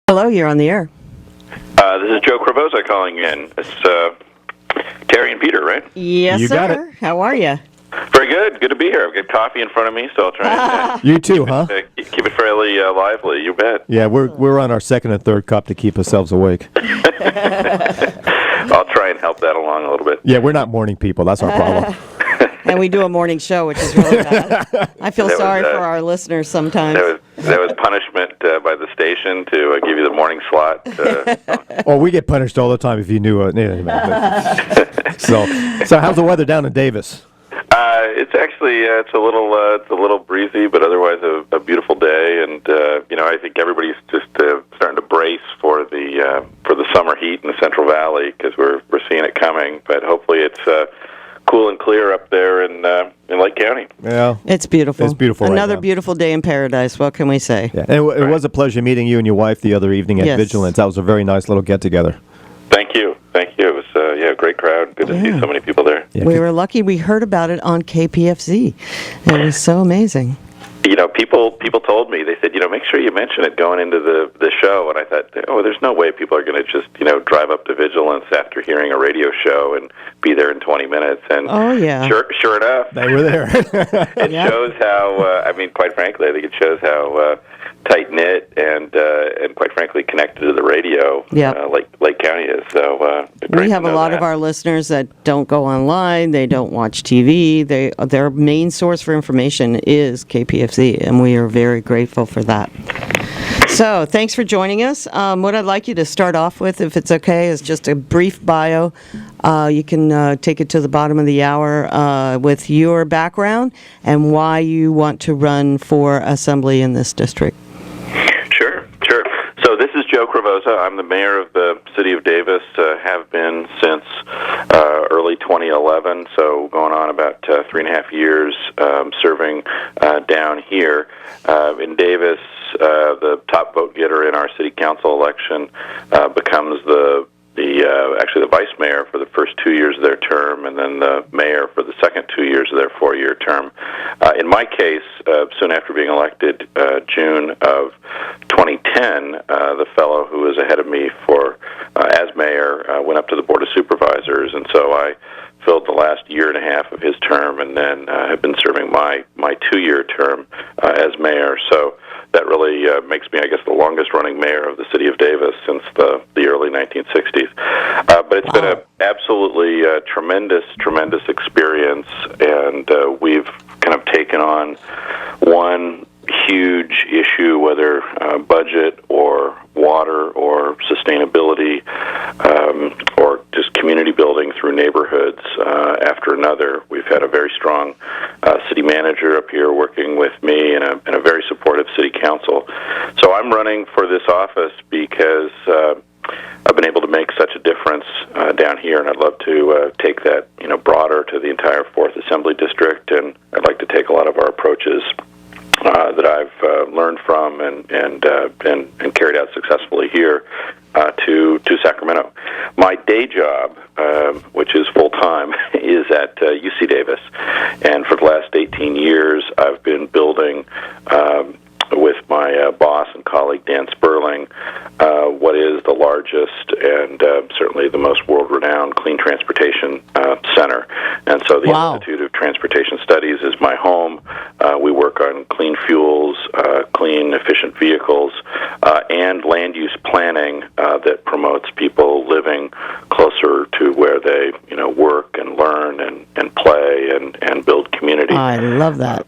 Hello, you're on the air. This is Joe Krovoza calling in. It's Terry and Peter, right? Yes, You sir. got it. How are you? Very good. Good to be here. I've got coffee in front of me, so I'll try and You too, huh? keep it fairly lively. You bet. Yeah, we're on our second and third cup to keep ourselves awake. I'll try and help that along a little bit. Yeah, we're not morning people. That's our problem. And we do a morning show, which is really bad. I feel sorry for our listeners sometimes. That was punishment by the station to give you the morning slot. Oh, we get punished all the time if you knew. So how's the weather down in Davis? It's actually it's a little breezy, but otherwise a beautiful day. And I think everybody's just starting to brace for the summer heat in the Central Valley because we're seeing it coming. But hopefully it's cool and clear up there in Lake County. Yeah, It's beautiful. It's beautiful. Another right now. beautiful day in paradise. What can we say? Yeah, and it was a pleasure meeting you and your wife the other evening at Yes. Vigilance. That was a very nice little get together. Thank you. It was a great crowd. Good to see so many people there. Yeah, We were lucky we heard about it on KPFZ. It was so amazing. People told me, they said, make sure you mention it going into the show. And I thought, there's no way people are going to just, drive up to Vigilance after hearing a radio show and be there in 20 minutes. And Oh, yeah. sure enough, They were there. it Yeah. shows how, quite frankly, I think it shows how tight-knit and quite frankly, connected to the radio Yep. Lake County is. So We have a lot of our listeners that don't go online, they don't watch TV. Their main source for information is KPFZ, and we are very grateful for that. So, thanks for joining us. What I'd like you to start off with, if it's okay, is just a brief bio. You can take it to the bottom of the hour with your background and why you want to run for assembly in this district. Sure. So this is Joe Krovoza. I'm the mayor of the city of Davis, have been since early 2011, so going on about 3.5 years serving down here. In Davis, the top vote getter in our city council election becomes the vice mayor for the first 2 years of their term, and then the mayor for the second 2 years of their 4-year term. In my case, soon after being elected, June of 2010, the fellow who was ahead of me as mayor went up to the Board of Supervisors, and so I filled the last year and a half of his term, and then have been serving my 2-year term as mayor. So that really makes me, I guess, the longest-running mayor of the city of Davis since the early 1960s. But it's been an absolutely tremendous experience, and we've kind of taken on one huge issue, whether budget or water or sustainability or just community building through neighborhoods after another. We've had a very strong city manager up here working with me and a very supportive city council. So I'm running for this office because I've been able to make such a difference down here, and I'd love to take that broader to the entire 4th Assembly District, and I'd like to take a lot of our approaches that I've learned from and carried out successfully here to Sacramento. My day job, which is full-time, is at UC Davis, and for the last 18 years I've been building with my boss and colleague Dan Sperling what is the largest and certainly the most world-renowned clean transportation center. And so the Institute of Transportation Studies is my home. We work on clean fuels, clean, efficient vehicles, and land use planning that promotes people living closer to where they work and learn and play and build community. I love that.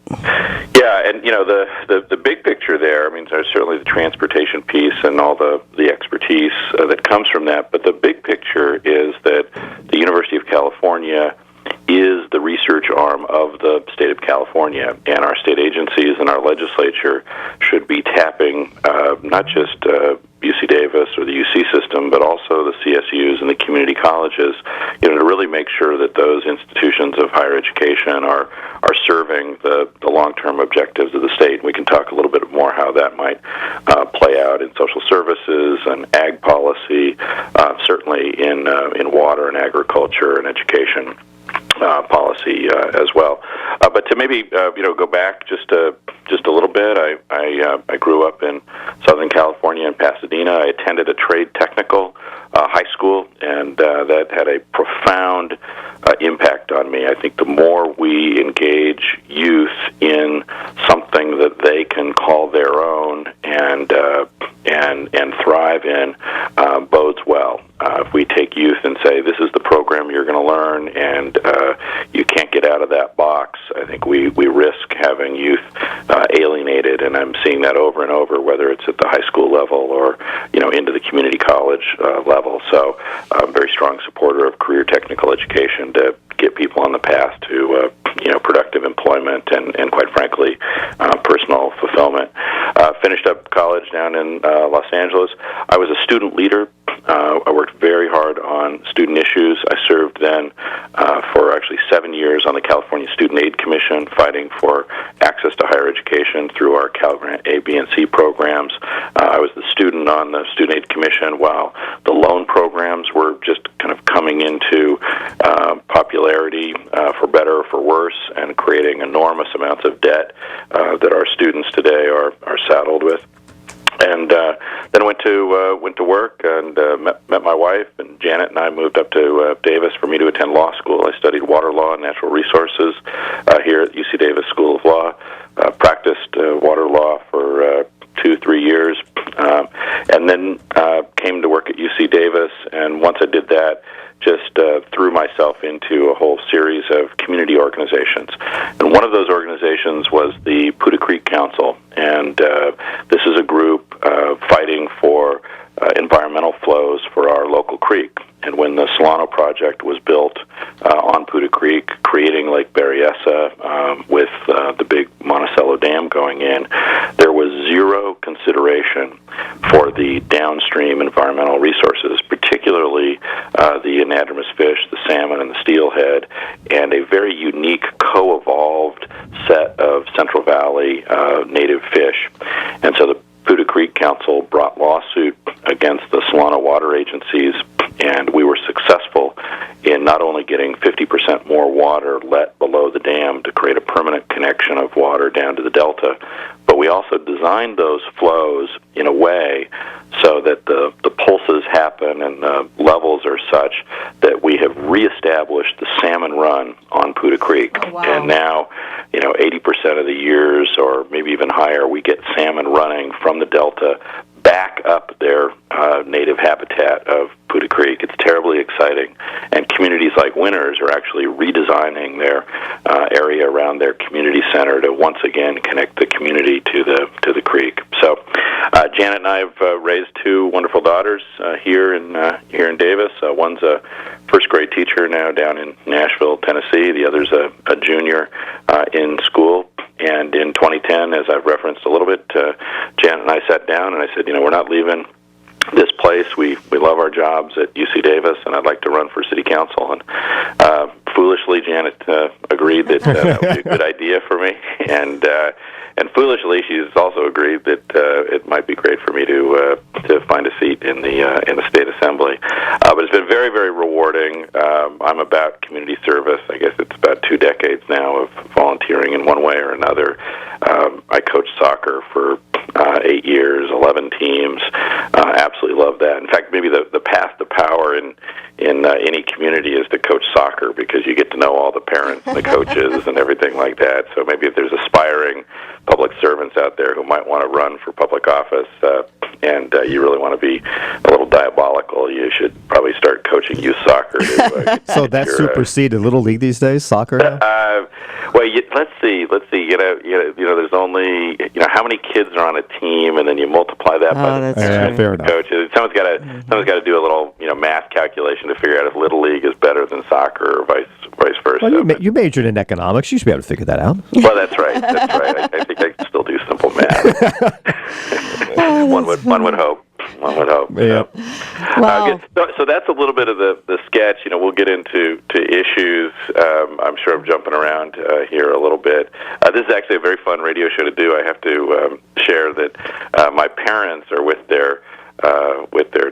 Yeah, and the big picture there, there's certainly the transportation piece and all the expertise that comes from that, but the big picture is that the University of California is the research arm of the state of California, and our state agencies and our legislature should be tapping not just UC Davis or the UC system, but also the CSUs and the community colleges, to really make sure that those institutions of higher education are serving the long-term objectives of the state. We can talk a little bit more how that might play out in social services and ag policy, certainly in water and agriculture and education policy as well. But to maybe go back just a little bit, I grew up in Southern California in Pasadena. I attended a trade technical high school, and that had a profound impact on me. I think the more we engage youth in something that they can call their own and thrive in, bodes well. If we take youth and say, this is the program you're going to learn, and you can't get out of that box, I think we risk having youth alienated, and I'm seeing that over and over, whether it's at the high school level or into the community college level. So I'm a very strong supporter of career technical education to get people on the path to productive employment and quite frankly personal fulfillment. Finished up college down in Los Angeles. I was a student leader. I worked very hard on student issues. I served then for actually 7 years on the California Student Aid Commission, fighting for access to higher education through our Cal Grant A, B, and C programs. I was the student on the Student Aid Commission while the loan programs were just kind of coming into popularity, for better or for worse, and creating enormous amounts of debt that our students today are saddled with. And then went to work and met my wife, and Janet and I moved up to Davis for me to attend law school. I studied water law and natural resources here at UC Davis School of Law. Practiced water law for 2-3 years, and then came to work at UC Davis. And once I did that, just threw myself into a whole series of community organizations. And one of those organizations was the Poudre Creek Council. And this is a group fighting for environmental flows for our local creek. And when the Solano project was built on Poudre Creek, creating Lake Berryessa with the big Monticello Dam going in, there was zero consideration for the downstream environmental resources, particularly the anadromous fish, the salmon, and the steelhead, and a very unique co-evolved set of Central Valley native fish. And so the Poudre Creek Council brought lawsuit against the Solano water agencies, and we were successful in not only getting 50% more water let below the dam to create a permanent connection of water down to the delta, but we also designed those flows in a way so that the pulses happen and the levels are such that we have reestablished the salmon run on Poudre Creek. Oh, wow. And now, 80% of the years, or maybe even higher, we get salmon running from the delta back up their native habitat of Poudre Creek. It's terribly exciting, and communities like Winners are actually redesigning their area around their community center to once again connect the community to the creek. So, Janet and I have raised two wonderful daughters here in Davis. One's a first grade teacher now down in Nashville, Tennessee. The other's a junior in school. And in 2010, as I've referenced a little bit, Janet and I sat down and I said, we're not leaving this place. We love our jobs at UC Davis, and I'd like to run for city council. And foolishly, Janet agreed that that would be a good idea for me. And foolishly, she's also agreed that it might be great for me to find a seat in the state assembly. But it's been very, very rewarding. I'm about community service. I guess it's about 2 decades now of volunteering in one way or another. I coached soccer for 8 years, 11 teams. Absolutely love that. In fact, maybe the path to power in any community is to coach soccer, because you get to know all the parents and the coaches and everything like that. So maybe if there's aspiring public servants out there who might want to run for public office and you really want to be a little diabolical, you should probably start coaching youth soccer. So that's superseded Little League these days, soccer now? Well, let's see. There's only how many kids are on a team, and then you multiply that by the fair enough. coaches. Someone's got to do a little math calculation to figure out if Little League is better than soccer or vice versa. Well, you majored in economics. You should be able to figure that out. Well, that's right. I think I can still do simple math. One would hope. Yeah. Wow. So that's a little bit of the sketch. We'll get into issues. I'm sure I'm jumping around here a little bit. This is actually a very fun radio show to do. I have to share that my parents are with their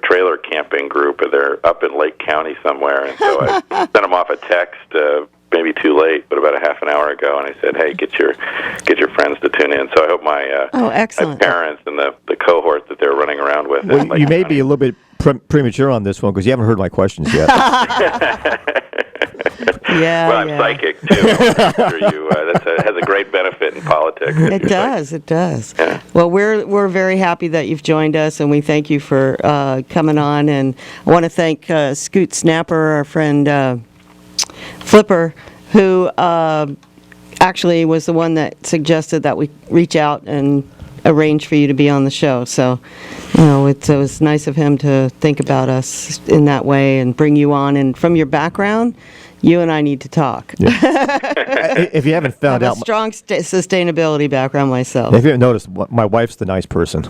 trailer camping group, and they're up in Lake County somewhere. And so I sent them off a text maybe too late, but about a half an hour ago, and I said, hey, get your friends to tune in. So I hope my excellent. my parents and the cohort that they're running around with. Well, you may be a little bit premature on this one because you haven't heard my questions yet. Yeah, well, I'm psychic too. I'm sure you. That has a great benefit in politics. It does. It does. Yeah. Well, we're very happy that you've joined us, and we thank you for coming on. And I want to thank Scoot Snapper, our friend Flipper, who actually was the one that suggested that we reach out and arrange for you to be on the show. So, it was nice of him to think about us in that way and bring you on. And from your background, you and I need to talk. Yeah. If you haven't found I have out, a strong sustainability background myself. if you haven't noticed, my wife's the nice person.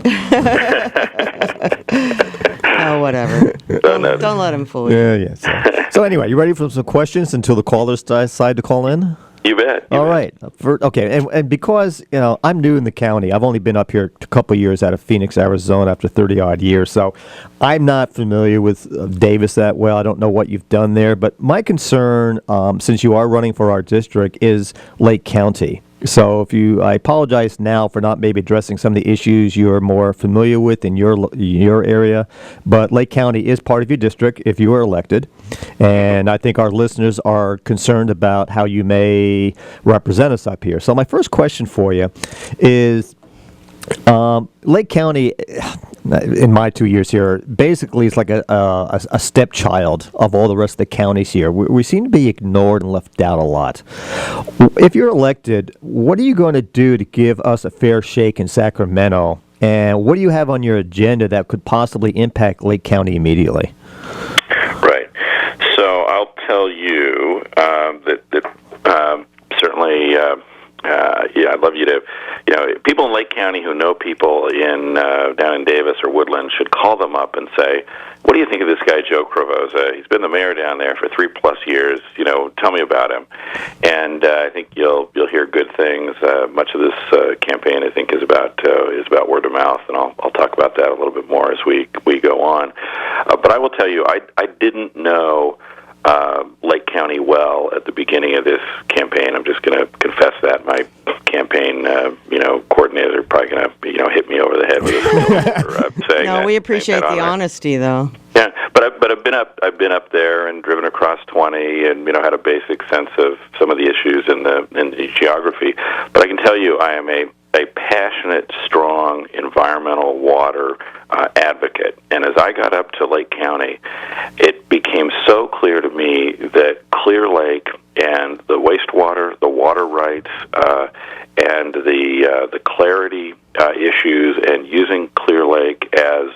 Oh, whatever. Don't let him fool you. Yeah. So anyway, you ready for some questions until the callers decide to call in? You bet. All right. Okay. And because, I'm new in the county, I've only been up here a couple of years out of Phoenix, Arizona after 30-odd years. So I'm not familiar with Davis that well. I don't know what you've done there. But my concern, since you are running for our district, is Lake County. So I apologize now for not maybe addressing some of the issues you're more familiar with in your area, but Lake County is part of your district if you are elected, and I think our listeners are concerned about how you may represent us up here. So my first question for you is, Lake County, in my 2 years here, basically is like a stepchild of all the rest of the counties here. We seem to be ignored and left out a lot. If you're elected, what are you going to do to give us a fair shake in Sacramento? And what do you have on your agenda that could possibly impact Lake County immediately? Right. So I'll tell you that certainly. I'd love you to, people in Lake County who know people down in Davis or Woodland should call them up and say, what do you think of this guy, Joe Krovoza? He's been the mayor down there for 3+ years. Tell me about him. And I think you'll hear good things. Much of this campaign, I think, is about word of mouth, and I'll talk about that a little bit more as we go on. But I will tell you, I didn't know Lake County well at the beginning of this campaign. I'm just going to confess that. My campaign, coordinator probably going to, hit me over the head with a for saying that. No, we appreciate the honesty, though. Yeah, but I've been up there and driven across 20, and had a basic sense of some of the issues in the geography. But I can tell you, I am a passionate, strong environmental water advocate. And as I got up to Lake County, it became so clear to me that Clear Lake and the wastewater, the water rights, and the clarity issues, and using Clear Lake as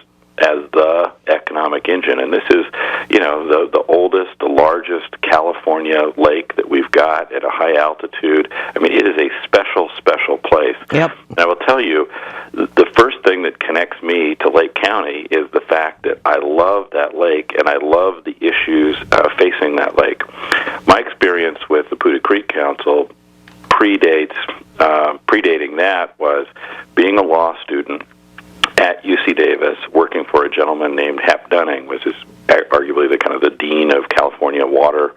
the economic engine. And this is, the oldest, the largest California lake that we've got at a high altitude. I mean, it is a special, special place. Yep. And I will tell you, the first thing that connects me to Lake County is the fact that I love that lake, and I love the issues facing that lake. My experience with the Poudre Creek Council predating that was being a law student at UC Davis, working for a gentleman named Hap Dunning, which is arguably the dean of California water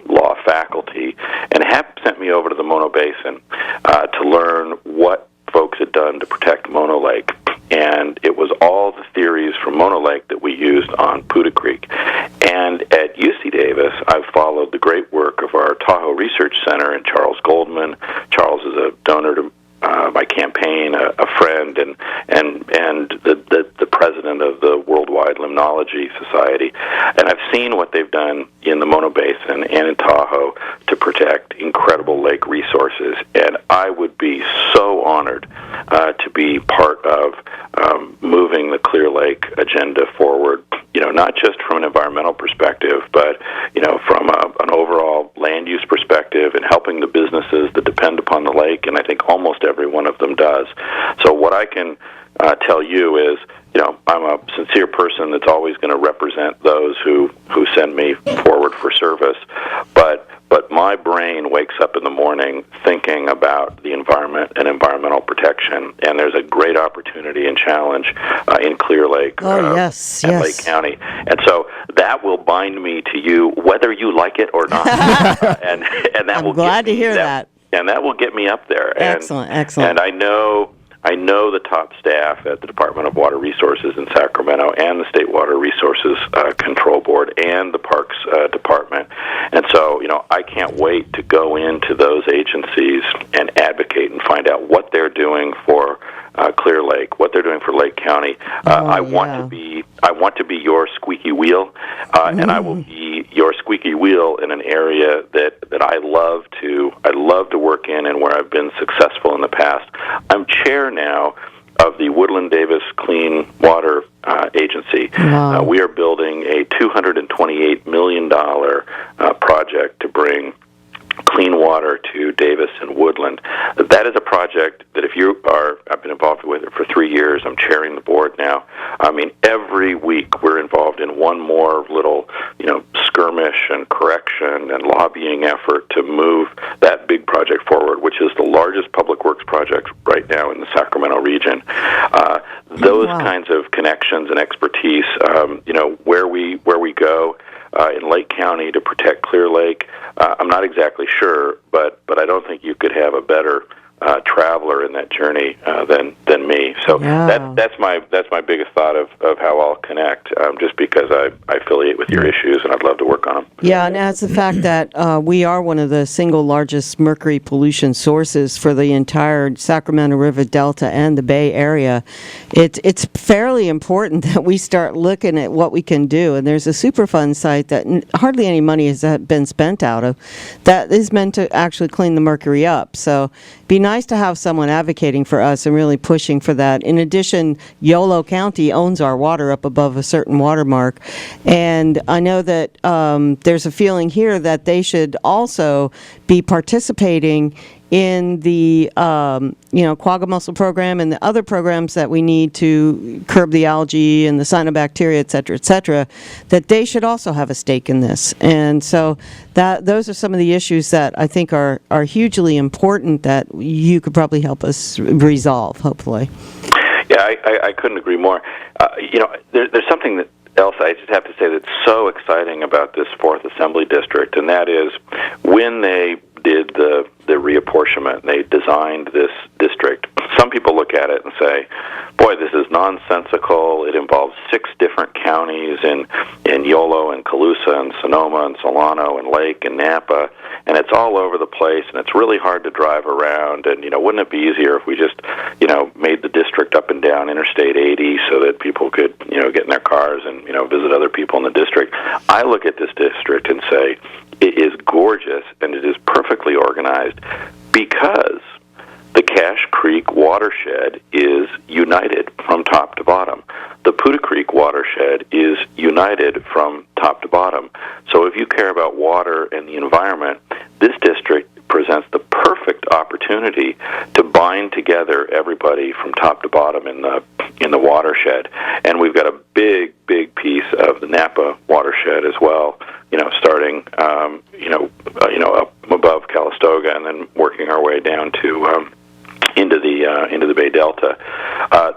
law faculty. And Hap sent me over to the Mono Basin to learn what folks had done to protect Mono Lake. And it was all the theories from Mono Lake that we used on Poudre Creek. And at UC Davis, I've followed the great work of our Tahoe Research Center and Charles Goldman. Charles is a donor to my campaign, a friend, and the president of the Worldwide Limnology Society. And I've seen what they've done in the Mono Basin and in Tahoe to protect incredible lake resources. And I would be so honored to be part of moving the Clear Lake agenda forward, not just from an environmental perspective, but, from an overall land use perspective, and helping the businesses that depend upon the lake, and I think almost every one of them does. So what I can tell you is, I'm a sincere person that's always going to represent those who send me forward for service, but my brain wakes up in the morning thinking about the environment and environmental environmental protection, and there's a great opportunity and challenge in Clear Lake yes, and yes. Lake County. And so that will bind me to you whether you like it or not. and that I'm will glad get to me, hear that. And that will get me up there. Excellent, excellent. And I know the top staff at the Department of Water Resources in Sacramento and the State Water Resources Control Board and the Parks Department. And so, I can't wait to go into those agencies and advocate and find out what they're doing for Clear Lake, what they're doing for Lake County. I want to be your squeaky wheel, and I will be your squeaky wheel in an area that I love to work in and where I've been successful in the past. I'm chair now of the Woodland Davis Clean Water Agency. Wow. We are building a $228 million project to bring clean water to Davis and Woodland. That is a project that I've been involved with it for 3 years. I'm chairing the board now. I mean, every week we're involved in one more little, skirmish and correction and lobbying effort to move that big project forward, which is the largest public works project right now in the Sacramento region. Those kinds of connections and expertise, where we go in Lake County to protect Clear Lake, I'm not exactly sure, but I don't think you could have a better traveler in that journey than me. So that's my biggest thought of how I'll connect, just because I affiliate with your issues and I'd love to work on them. Yeah, and that's the fact that we are one of the single largest mercury pollution sources for the entire Sacramento River Delta and the Bay Area. It's fairly important that we start looking at what we can do. And there's a Superfund site that hardly any money has been spent out of that is meant to actually clean the mercury up. So be nice to have someone advocating for us and really pushing for that. In addition, Yolo County owns our water up above a certain watermark. And I know that there's a feeling here that they should also be participating in the quagga mussel program and the other programs that we need to curb the algae and the cyanobacteria, et cetera, that they should also have a stake in this. And so those are some of the issues that I think are hugely important that you could probably help us resolve, hopefully. Yeah, I couldn't agree more. There's something else I just have to say that's so exciting about this 4th Assembly District, and that is when they did the reapportionment, they designed this district. Some people look at it and say, boy, this is nonsensical. It involves 6 different counties in Yolo and Colusa and Sonoma and Solano and Lake and Napa, and it's all over the place, and it's really hard to drive around. And, wouldn't it be easier if we just, made the district up and down Interstate 80 so that people could, get in their cars and, visit other people in the district? I look at this district and say, it is gorgeous and it is perfectly organized because the Cache Creek watershed is united from top to bottom. The Puda Creek watershed is united from top to bottom. So if you care about water and the environment, this district presents the perfect opportunity to bind together everybody from top to bottom in the watershed. And we've got a big piece of the Napa watershed as well, starting up above Calistoga and then working our way down to into the Bay Delta.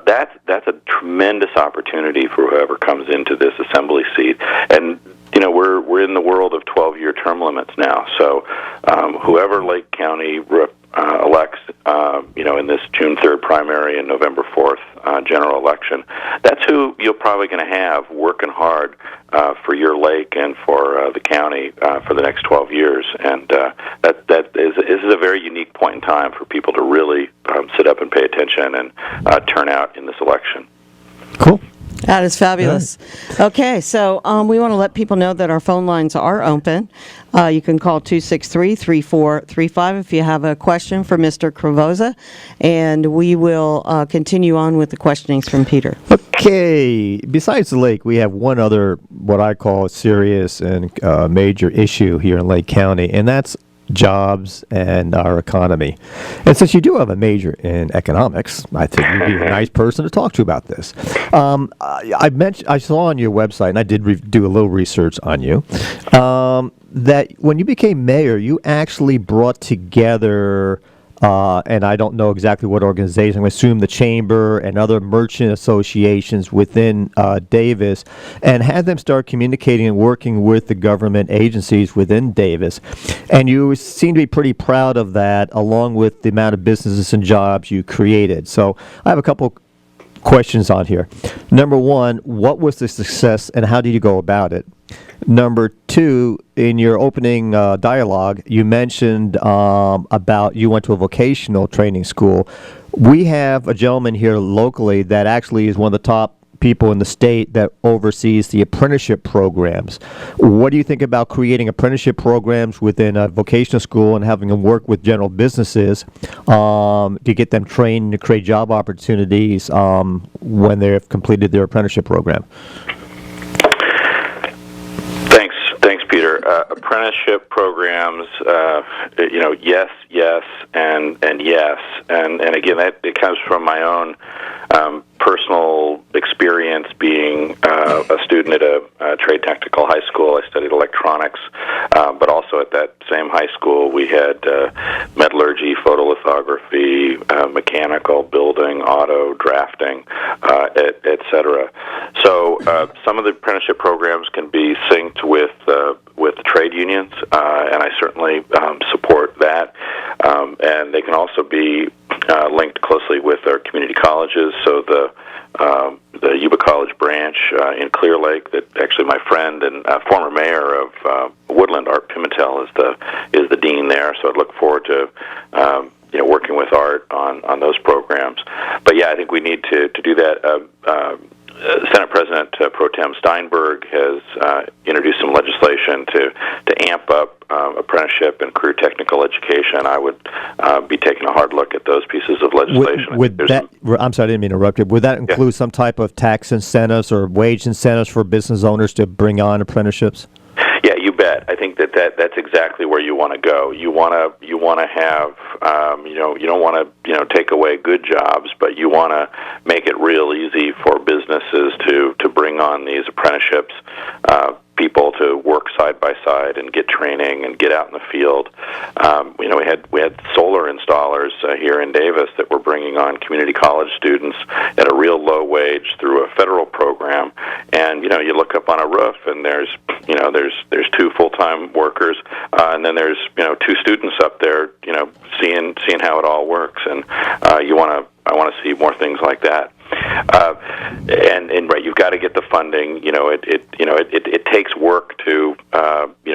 That's a tremendous opportunity for whoever comes into this assembly seat. And we're in the world of 12-year term limits now. So whoever Lake County elects, in this June 3rd primary and November 4th general election, that's who you're probably going to have working hard for your lake and for the county for the next 12 years. And that is a very unique point in time for people to really sit up and pay attention and turn out in this election. Cool. That is fabulous. Okay, so we want to let people know that our phone lines are open. You can call 263-3435 if you have a question for Mr. Krovoza, and we will continue on with the questionings from Peter. Okay, besides the lake, we have one other, what I call, serious and major issue here in Lake County, and that's jobs and our economy. And since you do have a major in economics, I think you'd be a nice person to talk to about this. I saw on your website, and I did do a little research on you, that when you became mayor, you actually brought together and I don't know exactly what organization. I assume the chamber and other merchant associations within Davis, and had them start communicating and working with the government agencies within Davis. And you seem to be pretty proud of that, along with the amount of businesses and jobs you created. So I have a couple questions on here. Number one, what was the success and how did you go about it? Number two, in your opening dialogue, you mentioned about you went to a vocational training school. We have a gentleman here locally that actually is one of the top people in the state that oversees the apprenticeship programs. What do you think about creating apprenticeship programs within a vocational school and having them work with general businesses to get them trained to create job opportunities when they've completed their apprenticeship program? Thanks, Peter. Apprenticeship programs, yes, and yes, and again, it comes from my own personal experience being a student at a trade technical high school. I studied electronics, but also at that same high school we had metallurgy, photolithography, mechanical, building, auto, drafting, et cetera. So some of the apprenticeship programs can be synced with trade unions, and I certainly support that. And they can also be linked closely with our community colleges. So the Yuba College branch in Clear Lake, that actually my friend and former mayor of Woodland, Art Pimentel, is the dean there. So I'd look forward to working with Art on those programs. But yeah, I think we need to do that. Senate President Pro Tem Steinberg has introduced some legislation to amp up apprenticeship and career technical education. I would be taking a hard look at those pieces of legislation. I'm sorry, I didn't mean to interrupt you. Would that include some type of tax incentives or wage incentives for business owners to bring on apprenticeships? Yeah, you bet. I think that's exactly where you want to go. You want to have you don't want to take away good jobs, but you want to make it real easy for businesses to bring on these apprenticeships, people to work side by side and get training and get out in the field. We had solar installers here in Davis that were bringing on community college students at a real low wage through a federal program. And you look up on a roof and there's two full-time workers, and then there's 2 students up there, seeing how it all works. And I want to see more things like that. And right, you've got to get the funding. It takes work to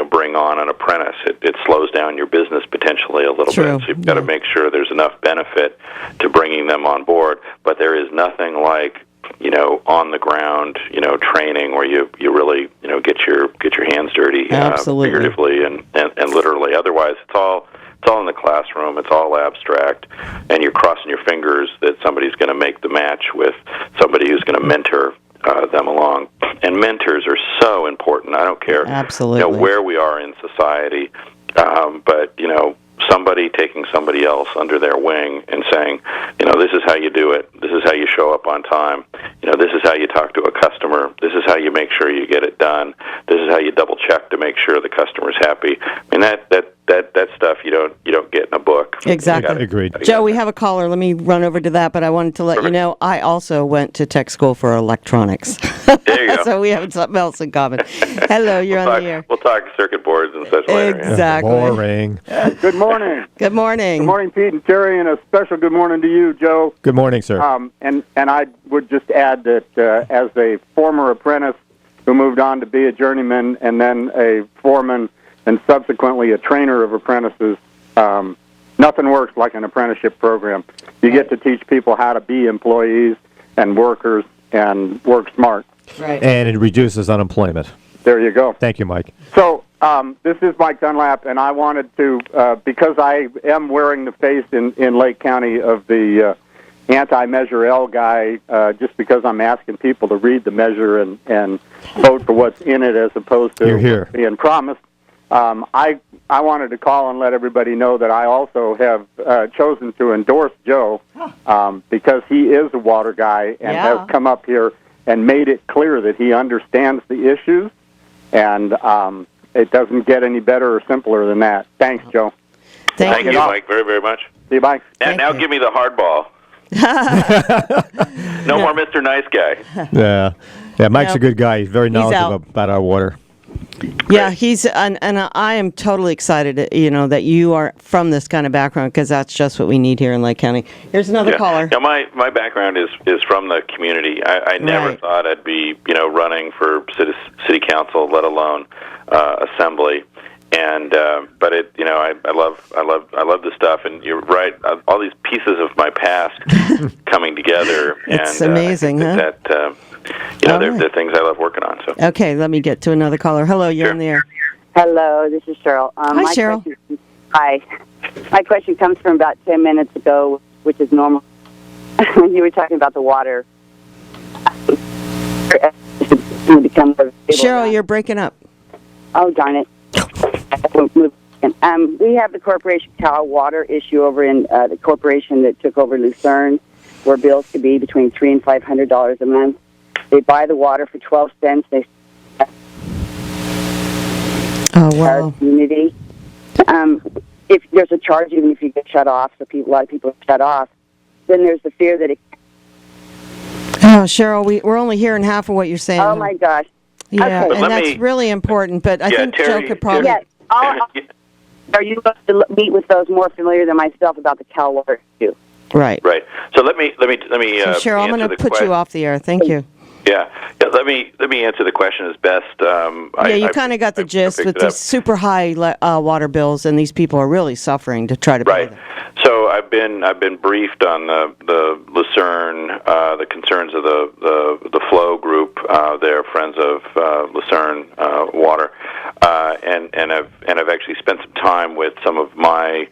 bring on an apprentice. It slows down your business potentially a little bit. So you've got to make sure there's enough benefit to bringing them on board. But there is nothing like on the ground training where you really get your hands dirty, figuratively and literally. Otherwise, it's all in the classroom. It's all abstract, and you're crossing your fingers that somebody's going to make the match with somebody who's going to mentor them along. And mentors are so important. I don't care where we are in society, but somebody taking somebody else under their wing and saying, this is how you do it. This is how you show up on time. This is how you talk to a customer. This is how you make sure you get it done. This is how you double check to make sure the customer's happy. I mean, that stuff you don't get in a book. Exactly. Agreed. Joe, we have a caller. Let me run over to that, but I wanted to let you know I also went to tech school for electronics. There you go. So we have something else in common. Hello, you're on the air. We'll talk circuit boards and such later. Exactly. Boring. Good morning. Good morning. Good morning, Pete and Terry, and a special good morning to you, Joe. Good morning, sir. And I would just add that as a former apprentice who moved on to be a journeyman and then a foreman and subsequently a trainer of apprentices, nothing works like an apprenticeship program. You get to teach people how to be employees and workers and work smart. Right. And it reduces unemployment. There you go. Thank you, Mike. So this is Mike Dunlap, and I wanted to, because I am wearing the face in Lake County of the anti-Measure L guy, just because I'm asking people to read the measure and vote for what's in it as opposed to what's being promised. I wanted to call and let everybody know that I also have chosen to endorse Joe because he is a water guy and has come up here and made it clear that he understands the issues, and it doesn't get any better or simpler than that. Thanks, Joe. Thank you, Mike, very, very much. See you, bye. Now give me the hard ball. No more Mr. Nice Guy. Yeah, Mike's a good guy. He's very knowledgeable out. about our water. Yeah, he's and I am totally excited, that you are from this kind of background, because that's just what we need here in Lake County. Here's another caller. Yeah, my background is from the community. I never thought I'd be running for city council, let alone assembly. And but it I love this stuff, and you're right. All these pieces of my past coming together. It's and, amazing, huh? They're things I love working on. So okay, let me get to another caller. Hello, you're on the air. Hello, this is Cheryl. Hi, Cheryl. Hi. My question comes from about 10 minutes ago, which is normal. When you were talking about the water. Cheryl, you're breaking up. Oh, darn it. We have the Corporation Cal Water issue over in the corporation that took over Lucerne, where bills could be between $300 and $500 a month. They buy the water for 12 cents. They wow. community. If there's a charge, even if you get shut off, so a lot of people are shut off, then there's the fear that it. Oh, Cheryl, we're only hearing half of what you're saying. Oh my gosh. Yeah, Okay. and that's really important. But I think Terry, Joe could probably. Yes. Are you going to meet with those more familiar than myself about the Cal Water issue? Right. Right. So let me. So Cheryl, I'm going to put you off the air. Thank you. Yeah. Let me answer the question as best. You kind of got the gist with these super high water bills, and these people are really suffering to try to pay them. So I've been briefed on the Lucerne, the concerns of the Flow group. They're Friends of Lucerne Water, and I've actually spent some time with some of my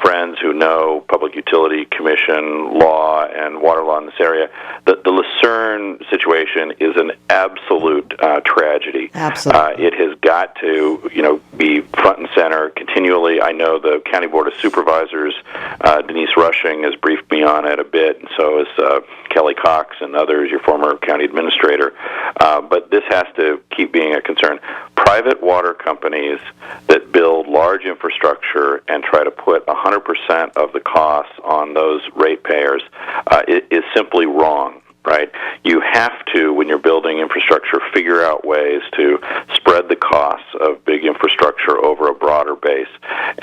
friends who know Public Utility Commission law and water law in this area. The Lucerne situation is an absolute tragedy. Absolutely. It has got to, be front and center continually. I know the County Board of Supervisors, Denise Rushing, has briefed me on it a bit, and so has Kelly Cox and others, your former county administrator. But this has to keep being a concern. Private water companies that build large infrastructure and try to put 100% of the costs on those ratepayers is simply wrong. Right? You have to, when you're building infrastructure, figure out ways to spread the costs of big infrastructure over a broader base.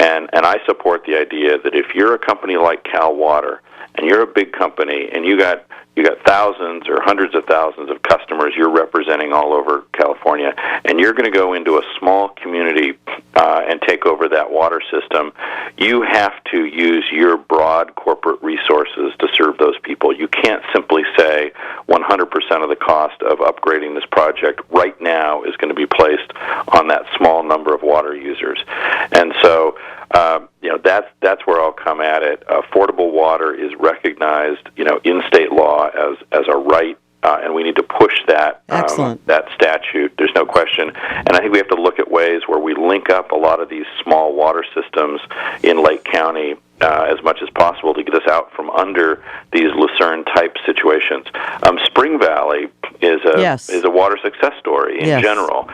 And I support the idea that if you're a company like Cal Water, and you're a big company, and you got thousands or hundreds of thousands of customers you're representing all over California, and you're going to go into a small community and take over that water system, you have to use your broad corporate resources to serve those people. You can't simply say 100% of the cost of upgrading this project right now is going to be placed on that small number of water users. And so that's where I'll come at it. Affordable water is recognized, in state law as a right, and we need to push that that statute. There's no question. And I think we have to look at ways where we link up a lot of these small water systems in Lake County as much as possible to get us out from under these Lucerne-type situations. Spring Valley is a water success story in general,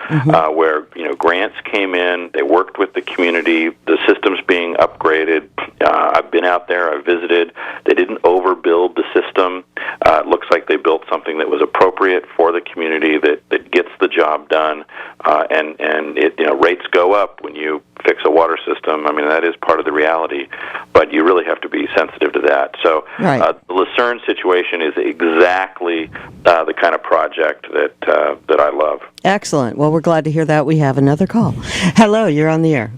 where grants came in, they worked with the community, the system's being upgraded. I've been out there, I've visited. They didn't overbuild the system. It looks like they built something that was appropriate for the community that gets the job done, and rates go up when you fix a water system. I mean, that is part of the reality, but you really have to be sensitive to that. So the Lucerne situation is exactly the kind of project that I love. Excellent. Well, we're glad to hear that. We have another call. Hello, you're on the air.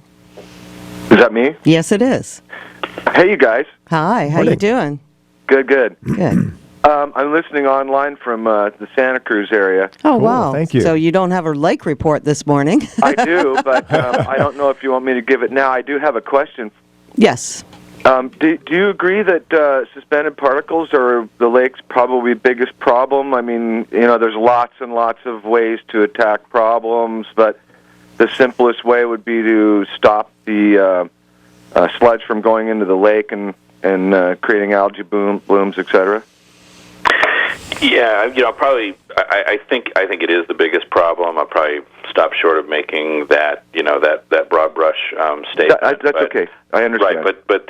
Is that me? Yes, it is. Hey, you guys. Hi, how you doing? Good. Good. I'm listening online from the Santa Cruz area. Oh, Cool, wow. thank you. So you don't have a lake report this morning? I do, but I don't know if you want me to give it now. I do have a question. Yes. Do you agree that suspended particles are the lake's probably biggest problem? I mean, there's lots and lots of ways to attack problems, but the simplest way would be to stop the sludge from going into the lake and creating algae blooms, etc. Yeah, probably. I think it is the biggest problem. I'll probably stop short of making that that broad brush statement. That's okay. I understand. Right, but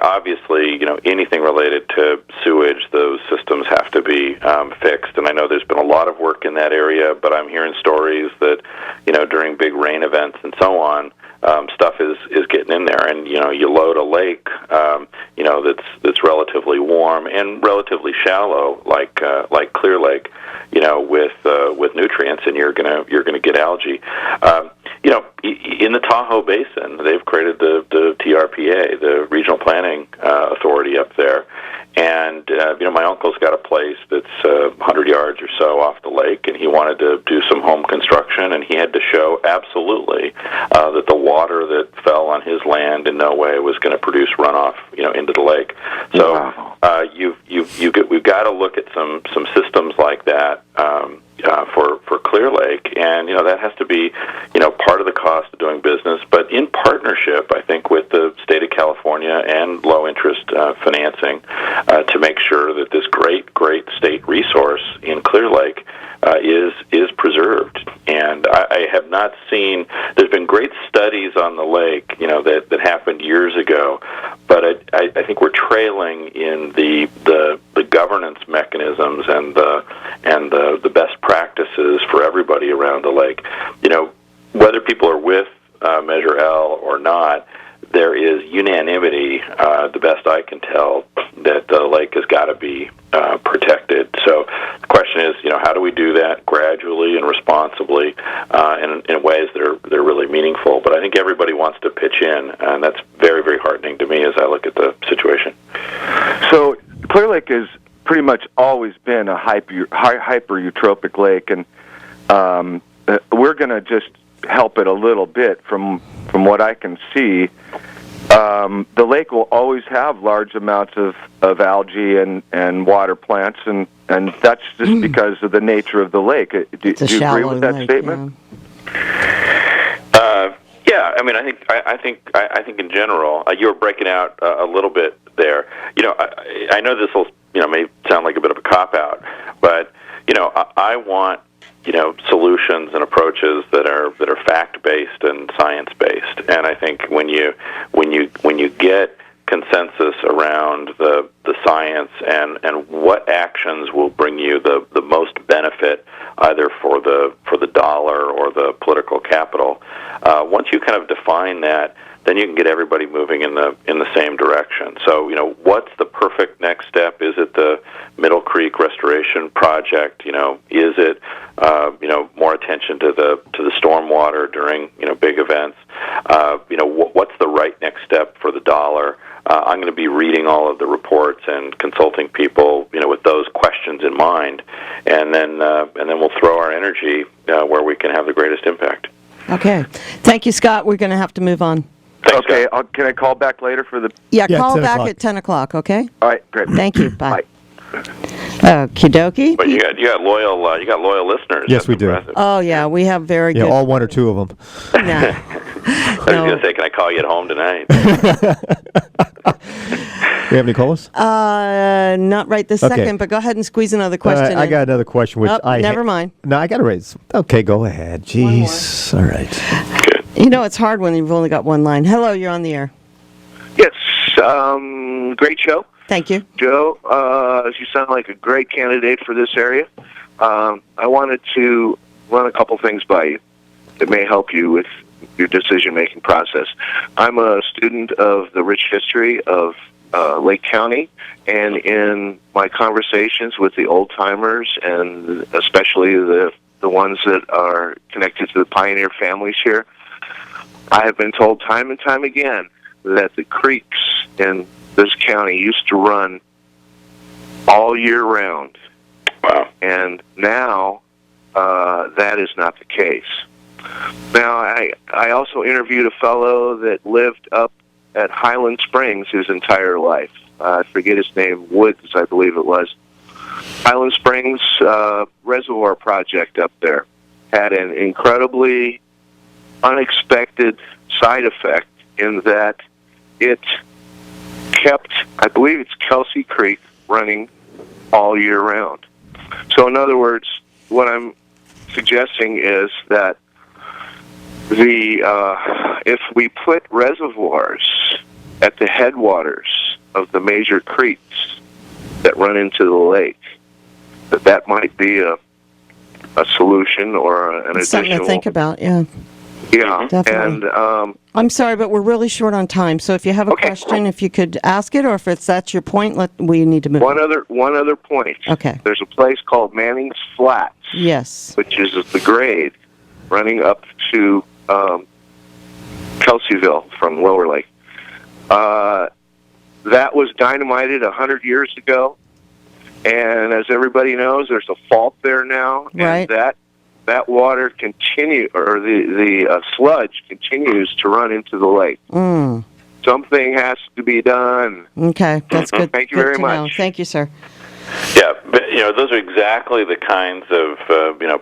obviously, anything related to sewage, those systems have to be fixed. And I know there's been a lot of work in that area, but I'm hearing stories that during big rain events and so on, stuff is getting in there, and you load a lake, that's relatively warm and relatively shallow, like Clear Lake, with nutrients, and you're gonna get algae. In the Tahoe Basin, they've created the TRPA, the Regional Planning Authority up there, and my uncle's got a place that's 100 yards or so off the lake, and he wanted to do some home construction, and he had to show absolutely that the water that fell on his land in no way was going to produce runoff, into the lake. So we've got to look at some systems like that for Clear Lake, and that has to be part of the cost of doing business, but in partnership, I think, with the state of California and low interest financing to make sure that this great state resource in Clear Lake is preserved. And I have not seen. There's been great studies on the lake, that happened years ago, but I think we're trailing in the governance mechanisms and the best practices for everybody around the lake. Whether people are with Measure L or not, there is unanimity, the best I can tell, that the lake has got to be protected. So the question is, how do we do that gradually and responsibly, in ways that are really meaningful? But I think everybody wants to pitch in, and that's very, very heartening to me as I look at the situation. So Clear Lake has pretty much always been a hyper-eutrophic lake, and we're going to just help it a little bit from what I can see. The lake will always have large amounts of algae and water plants, and that's just because of the nature of the lake. Do you agree with that statement? Yeah, I think in general, you were breaking out a little bit there. I know this will may sound like a bit of a cop out, but I want solutions and approaches that are fact based and science based. And I think when you get consensus around the science and what actions will bring you the most benefit, either for the dollar or the political capital, once you kind of define that, then you can get everybody moving in the same direction. So, what's the perfect next step? Is it the Middle Creek Restoration Project? Is it more attention to the stormwater during big events? What's the right next step for the dollar? I'm going to be reading all of the reports and consulting people, with those questions in mind, and then we'll throw our energy where we can have the greatest impact. Okay, thank you, Scott. We're going to have to move on. Thanks, okay, can I call back later for the... Yeah, call back at 10 o'clock, okay? All right, great. Thank you. Bye. Bye. Okie dokie. But you got loyal listeners. Yes, That's we do. impressive. Oh, yeah, we have very good... all one or two of them. Nah. I was going to say, can I call you at home tonight? Do you have any callers? Not right this second, but go ahead and squeeze another question I in. got another question, which never mind. No, I got to raise. Okay, go ahead. Jeez. All right. Good. It's hard when you've only got one line. Hello, you're on the air. Yes, great show. Thank you. Joe, you sound like a great candidate for this area. I wanted to run a couple things by you that may help you with your decision-making process. I'm a student of the rich history of Lake County, and in my conversations with the old-timers, and especially the ones that are connected to the pioneer families here, I have been told time and time again that the creeks in this county used to run all year round. Wow. And now that is not the case. Now, I also interviewed a fellow that lived up at Highland Springs his entire life. I forget his name, Woods, I believe it was. Highland Springs Reservoir Project up there had an incredibly unexpected side effect in that it kept, I believe it's Kelsey Creek, running all year round. So in other words, what I'm suggesting is that if we put reservoirs at the headwaters of the major creeks that run into the lake, that might be a solution or an additional... Something to think about, yeah. Yeah, Definitely. and I'm sorry, but we're really short on time. So if you have a Okay. question, if you could ask it, or if that's your point, we need to move. one other point. Okay. There's a place called Manning's Flats, Yes. which is the grade running up to Kelseyville from Lower Lake. That was dynamited 100 years ago, and as everybody knows, there's a fault there now, Right. and that water the sludge continues to run into the lake. Mm. Something has to be done. Okay, that's good. Thank you good very to much. know. Thank you, sir. Yeah, but those are exactly the kinds of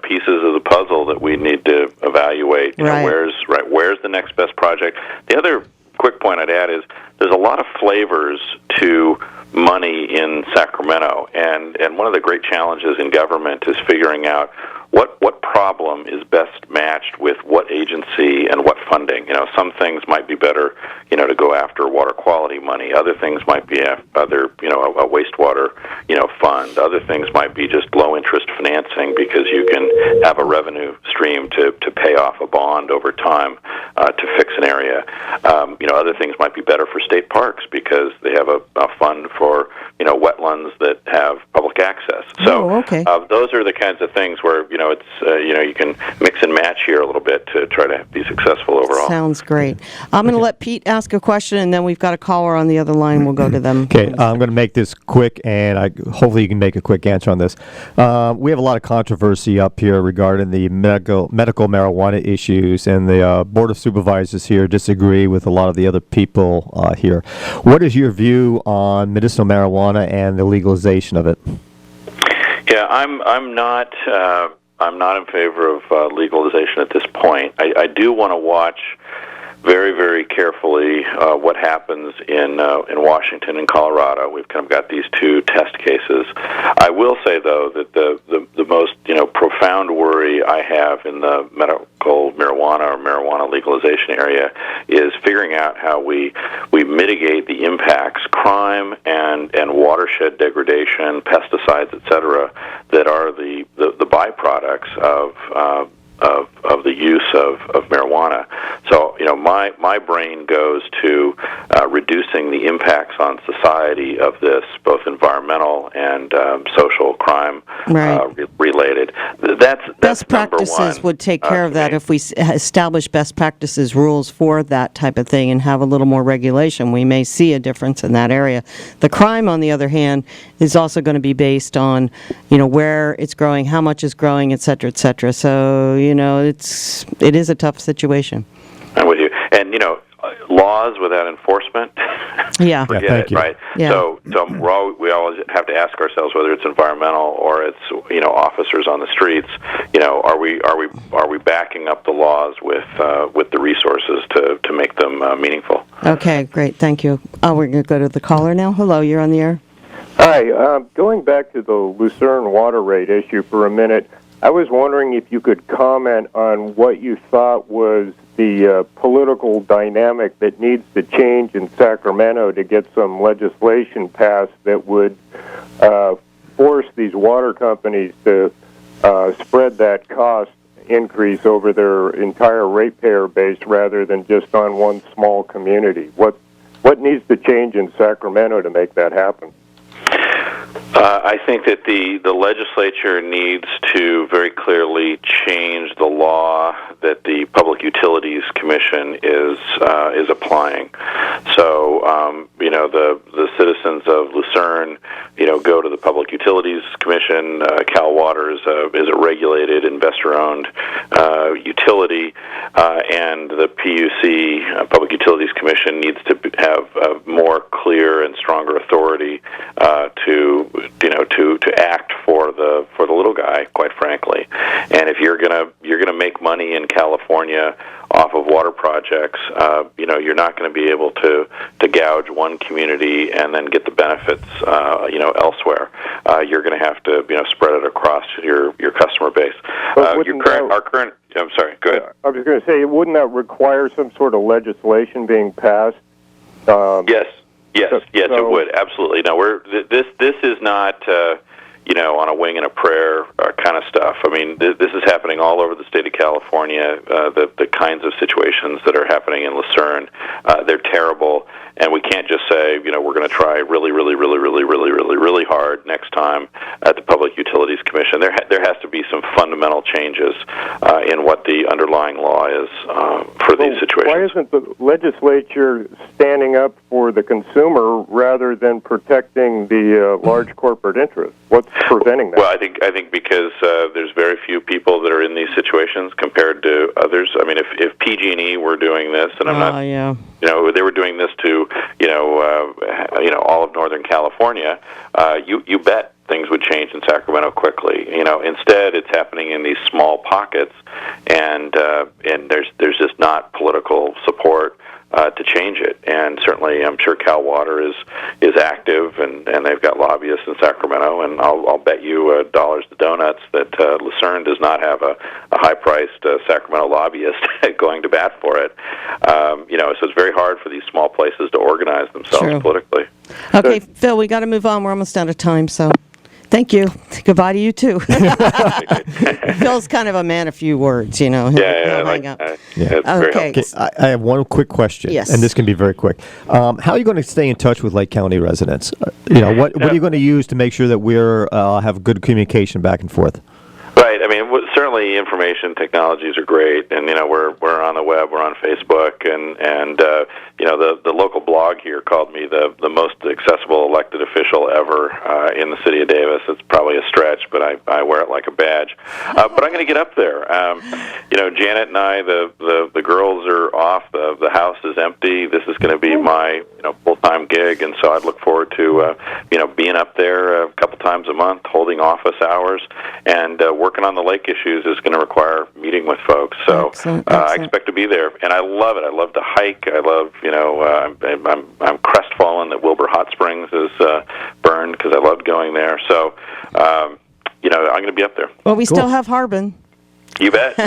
pieces of the puzzle that we need to evaluate. Right. Where's the next best project? The other quick point I'd add is there's a lot of flavors to money in Sacramento, and one of the great challenges in government is figuring out what problem is best matched with what agency and what funding. Some things might be better, to go after water quality money. Other things might be a wastewater, fund. Other things might be just low interest financing because you can have a revenue stream to pay off a bond over time to fix an area. Other things might be better for state parks because they have a fund for wetlands that have public access. So okay. Those are the kinds of things where you can mix and match here a little bit to try to be successful overall. Sounds great. I'm going to let Pete ask a question, and then we've got a caller on the other line. We'll go to them. Okay, I'm going to make this quick, and hopefully you can make a quick answer on this. We have a lot of controversy up here regarding the medical marijuana issues, and the Board of Supervisors here disagree with a lot of the other people here. What is your view on medicinal marijuana and the legalization of it? Yeah, I'm not in favor of legalization at this point. I do want to watch very, very carefully what happens in Washington and Colorado. We've kind of got these two test cases. I will say, though, that the most profound worry I have in the medical marijuana or marijuana legalization area is figuring out how we mitigate the impacts, crime and watershed degradation, pesticides, etc., that are the byproducts of the use of marijuana. So, my brain goes to reducing the impacts on society of this, both environmental and social crime related. That's best number practices one, would take care of that me. if we establish best practices rules for that type of thing and have a little more regulation. We may see a difference in that area. The crime, on the other hand, is also going to be based on, where it's growing, how much is growing, et cetera, et cetera. So, it is a tough situation. I'm with you. And, laws without enforcement, Yeah. forget thank it, you. right? Yeah. So we always have to ask ourselves whether it's environmental or it's officers on the streets. Are we backing up the laws with the resources to make them meaningful? Okay, great. Thank you. We're going to go to the caller now. Hello, you're on the air. Hi. Going back to the Lucerne water rate issue for a minute, I was wondering if you could comment on what you thought was the political dynamic that needs to change in Sacramento to get some legislation passed that would force these water companies to spread that cost increase over their entire ratepayer base rather than just on one small community. What needs to change in Sacramento to make that happen? I think that the legislature needs to very clearly change the law that the Public Utilities Commission is applying. So, the citizens of Lucerne, go to the Public Utilities Commission. Cal Water is a regulated, investor-owned utility, and the PUC, Public Utilities Commission, needs to have a more clear and stronger authority to act for the little guy, quite frankly. And if you're gonna make money in California off of water projects, you're not going to be able to gouge one community and then get the benefits, elsewhere. you're going to have to spread it across your customer base. But Our current. I'm sorry. Go ahead. I was going to say, wouldn't that require some sort of legislation being passed? Yes, it would absolutely. No, this is not on a wing and a prayer kind of stuff. I mean, this is happening all over the state of California. The kinds of situations that are happening in Lucerne, they're terrible, and we can't just say we're going to try really, really, really, really, really, really, really hard next time at the Public Utilities Commission. There has to be some fundamental changes in what the underlying law is for these situations. Why isn't the legislature standing up for the consumer rather than protecting the large corporate interests? What's preventing that? Well, I think because there's very few people that are in these situations compared to others. I mean, if PG&E were doing this, and I'm not, they were doing this to all of Northern California, you bet things would change in Sacramento quickly. Instead, it's happening in these small pockets, and there's just not political support to change it. And certainly, I'm sure Cal Water is active, and they've got lobbyists in Sacramento. And I'll bet you dollars to donuts that Lucerne does not have a high-priced Sacramento lobbyist going to bat for it. So it's very hard for these small places to organize themselves politically. Okay, Phil, we got to move on. We're almost out of time, so. Thank you. Goodbye to you, too. Phil's kind of a man of few words, He'll hang up. Okay. I have one quick question, and this can be very quick. How are you going to stay in touch with Lake County residents? What are you going to use to make sure that we're have good communication back and forth? Right. I mean, certainly information technologies are great, and we're on the web, we're on Facebook, and the local blog here called me the most accessible elected official ever in the city of Davis. It's probably a stretch, but I wear it like a badge. But I'm going to get up there. Janet and I, the girls are off. The house is empty. This is going to be my full-time gig, and so I'd look forward to being up there a couple times a month, holding office hours, and working on the lake issues is going to require meeting with folks. So Excellent. I expect to be there, and I love it. I love to hike. I love, I'm crestfallen that Wilbur Hot Springs is burned because I loved going there. So, I'm going to be up there. Well, we still have Harbin. You bet.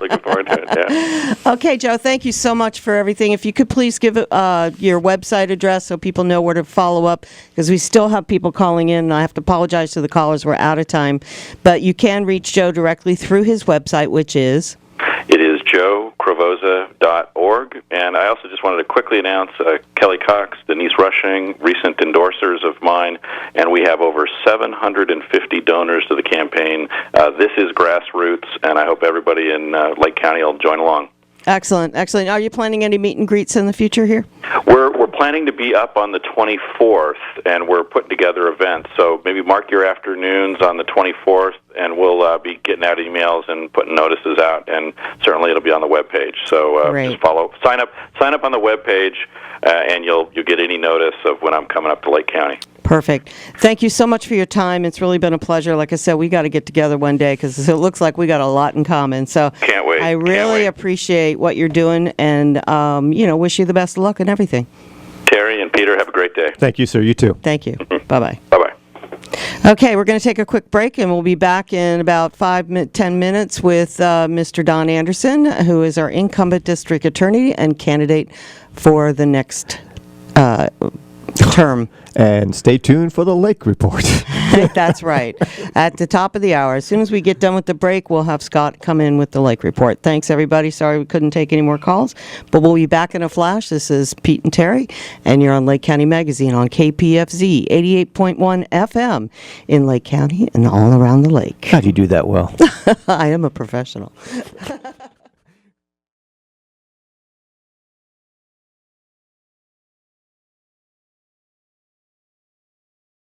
Looking forward to it, yeah. Okay, Joe, thank you so much for everything. If you could please give your website address so people know where to follow up, because we still have people calling in. I have to apologize to the callers. We're out of time. But you can reach Joe directly through his website, which is? It is joekrovoza.org. And I also just wanted to quickly announce Kelly Cox, Denise Rushing, recent endorsers of mine, and we have over 750 donors to the campaign. This is grassroots, and I hope everybody in Lake County will join along. Excellent, excellent. Are you planning any meet and greets in the future here? We're planning to be up on the 24th, and we're putting together events. So maybe mark your afternoons on the 24th, and we'll be getting out emails and putting notices out, and certainly it'll be on the webpage. So just sign up on the webpage, and you'll get any notice of when I'm coming up to Lake County. Perfect. Thank you so much for your time. It's really been a pleasure. Like I said, we got to get together one day because it looks like we got a lot in common. So can't wait. I really appreciate what you're doing, and wish you the best of luck and everything. Terry and Peter, have a great day. Thank you, sir. You too. Thank you. Bye-bye. Bye-bye. Okay, we're going to take a quick break, and we'll be back in about 10 minutes with Mr. Don Anderson, who is our incumbent district attorney and candidate for the next term. And stay tuned for the Lake Report. That's right. At the top of the hour. As soon as we get done with the break, we'll have Scott come in with the Lake Report. Thanks, everybody. Sorry we couldn't take any more calls, but we'll be back in a flash. This is Pete and Terry, and you're on Lake County Magazine on KPFZ 88.1 FM in Lake County and all around the lake. God, you do that well. I am a professional.